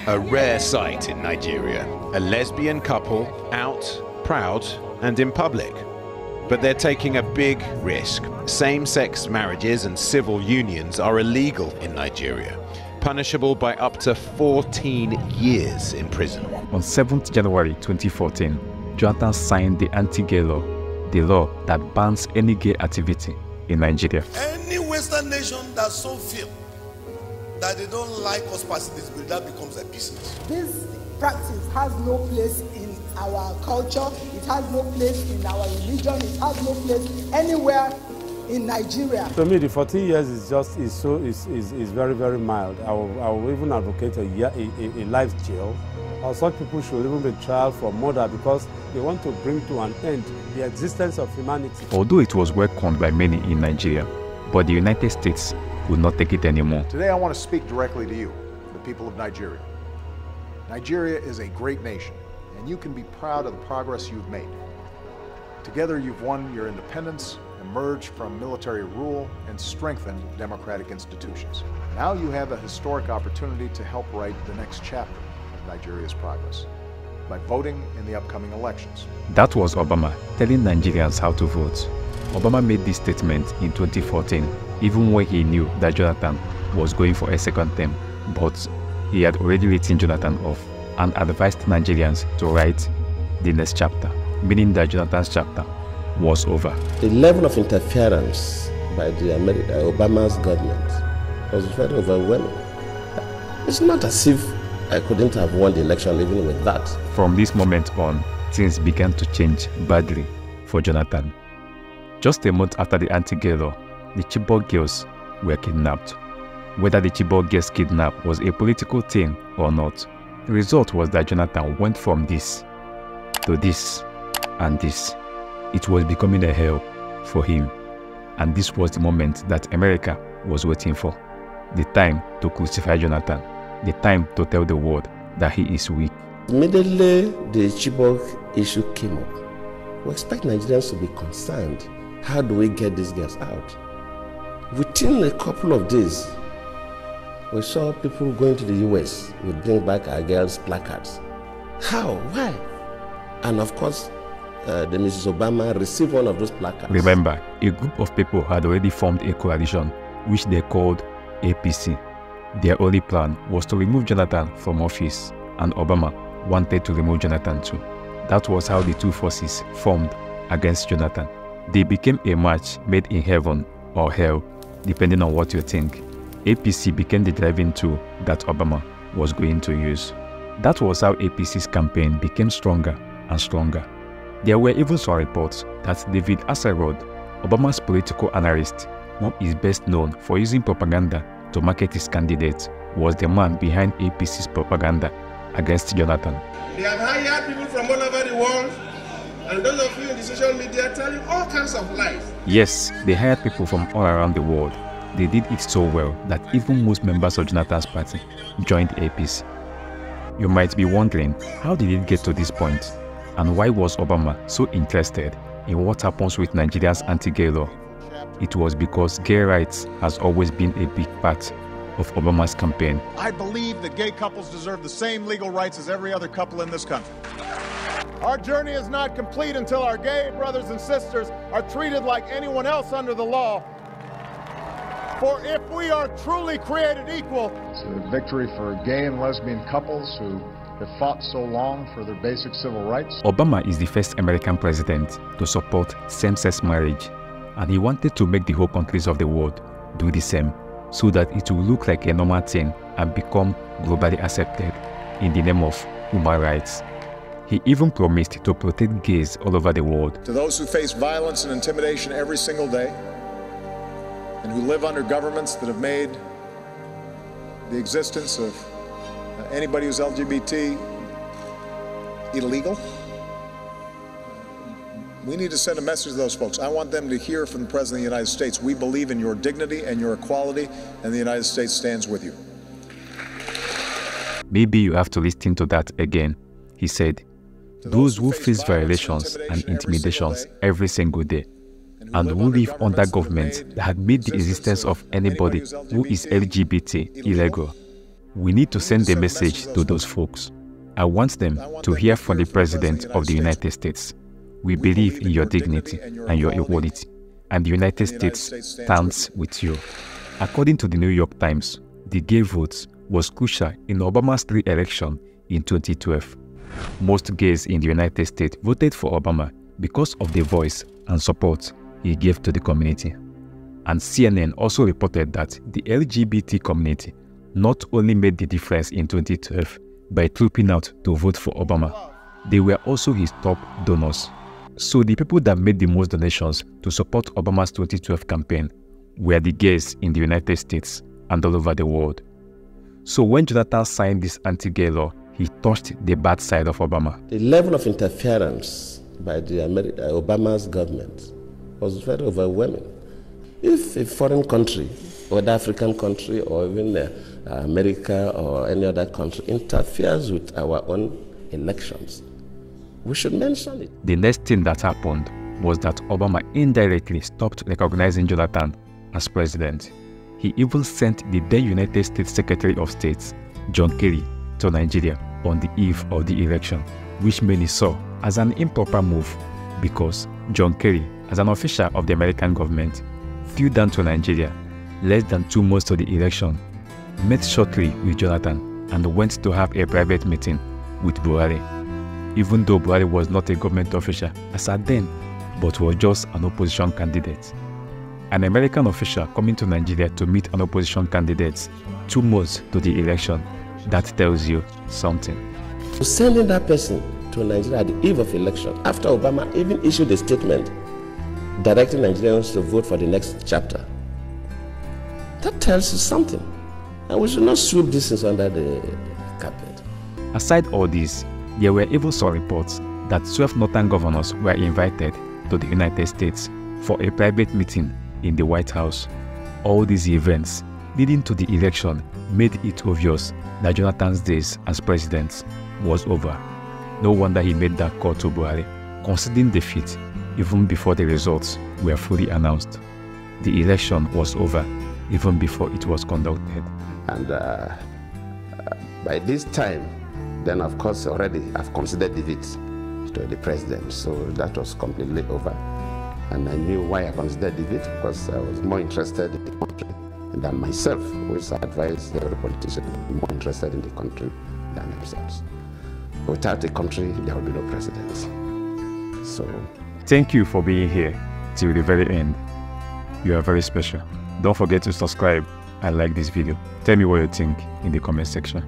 A rare sight in Nigeria, a lesbian couple out, proud, and in public. But they're taking a big risk. Same-sex marriages and civil unions are illegal in Nigeria, punishable by up to 14 years in prison. On 7th January 2014, Jonathan signed the anti-gay law, the law that bans any gay activity in Nigeria. Any Western nation that so feel that they don't like us passing this bill, that becomes a business. This practice has no place in our culture, it has no place in our religion, it has no place anywhere in Nigeria. To me, the 14 years is very, very mild. I will even advocate a life jail. Or such people should even be tried for murder because they want to bring to an end the existence of humanity. Although it was welcomed by many in Nigeria, but the United States would not take it anymore. Today I want to speak directly to you, the people of Nigeria. Nigeria is a great nation, and you can be proud of the progress you've made. Together you've won your independence, emerged from military rule, and strengthened democratic institutions. Now you have a historic opportunity to help write the next chapter of Nigeria's progress by voting in the upcoming elections. That was Obama telling Nigerians how to vote. Obama made this statement in 2014, even when he knew that Jonathan was going for a second term, but he had already written Jonathan off and advised Nigerians to write the next chapter, meaning that Jonathan's chapter was over. The level of interference by Obama's government was very overwhelming. It's not as if I couldn't have won the election even with that. From this moment on, things began to change badly for Jonathan. Just a month after the anti-gay law, the Chibok girls were kidnapped. Whether the Chibok girls kidnapped was a political thing or not, the result was that Jonathan went from this to this and this. It was becoming a hell for him, and this was the moment that America was waiting for. The time to crucify Jonathan, the time to tell the world that he is weak. Immediately the Chibok issue came up, we expect Nigerians to be concerned. How do we get these girls out? Within a couple of days, we saw people going to the US. We bring back our girls' placards. How? Why? And of course, the Mrs. Obama received one of those placards. Remember, a group of people had already formed a coalition, which they called APC. Their only plan was to remove Jonathan from office, and Obama wanted to remove Jonathan too. That was how the two forces formed against Jonathan. They became a match made in heaven or hell, depending on what you think. APC became the driving tool that Obama was going to use. That was how APC's campaign became stronger and stronger. There were even some reports that David Axelrod, Obama's political analyst, who is best known for using propaganda to market his candidate, was the man behind APC's propaganda against Jonathan. They have hired people from all over the world, and those of you in the social media telling all kinds of lies. Yes, they hired people from all around the world. They did it so well that even most members of Jonathan's party joined APC. You might be wondering, how did it get to this point? And why was Obama so interested in what happens with Nigeria's anti-gay law? It was because gay rights has always been a big part of Obama's campaign. I believe that gay couples deserve the same legal rights as every other couple in this country. Our journey is not complete until our gay brothers and sisters are treated like anyone else under the law. For if we are truly created equal... It's a victory for gay and lesbian couples who have fought so long for their basic civil rights. Obama is the first American president to support same-sex marriage, and he wanted to make the whole countries of the world do the same, so that it will look like a normal thing and become globally accepted in the name of human rights. He even promised to protect gays all over the world. To those who face violence and intimidation every single day, and who live under governments that have made the existence of anybody who's LGBT illegal, we need to send a message to those folks. I want them to hear from the President of the United States, we believe in your dignity and your equality, and the United States stands with you. Maybe you have to listen to that again. He said, those who face violations and intimidations every single day, and who live under governments that had made the existence of anybody who is LGBT illegal, We need to send a message to those folks. I want them to hear from the President of the United States. We believe in your dignity and your equality, and the United States stands with you. According to the New York Times, the gay vote was crucial in Obama's re-election in 2012. Most gays in the United States voted for Obama because of the voice and support he gave to the community. And CNN also reported that the LGBT community not only made the difference in 2012 by trooping out to vote for Obama, they were also his top donors. So the people that made the most donations to support Obama's 2012 campaign were the gays in the United States and all over the world. So when Jonathan signed this anti-gay law, he touched the bad side of Obama. The level of interference by the Obama's government was very overwhelming. If a foreign country, or an African country, or even America or any other country interferes with our own elections, we should mention it. The next thing that happened was that Obama indirectly stopped recognizing Jonathan as president. He even sent the then United States Secretary of State, John Kerry, to Nigeria on the eve of the election, which many saw as an improper move because John Kerry, as an official of the American government, flew down to Nigeria less than 2 months to the election, met shortly with Jonathan, and went to have a private meeting with Buhari. Even though Buhari was not a government official as at then, but was just an opposition candidate. An American official coming to Nigeria to meet an opposition candidate 2 months to the election, that tells you something. Sending that person to Nigeria at the eve of election, after Obama even issued a statement directing Nigerians to vote for the next chapter, that tells you something. And we should not sweep this things under the carpet. Aside all this, there were even some reports that 12 northern governors were invited to the United States for a private meeting in the White House. All these events leading to the election made it obvious that Jonathan's days as president was over. No wonder he made that call to Buhari, conceding defeat even before the results were fully announced. The election was over even before it was conducted. And by this time, then of course already I've considered defeat to the president, so that was completely over. And I knew why I considered defeat, because I was more interested in the country than myself, which I advised every politician, more interested in the country than themselves. Without the country, there will be no president. So, thank you for being here till the very end. You are very special. Don't forget to subscribe and like this video. Tell me what you think in the comment section.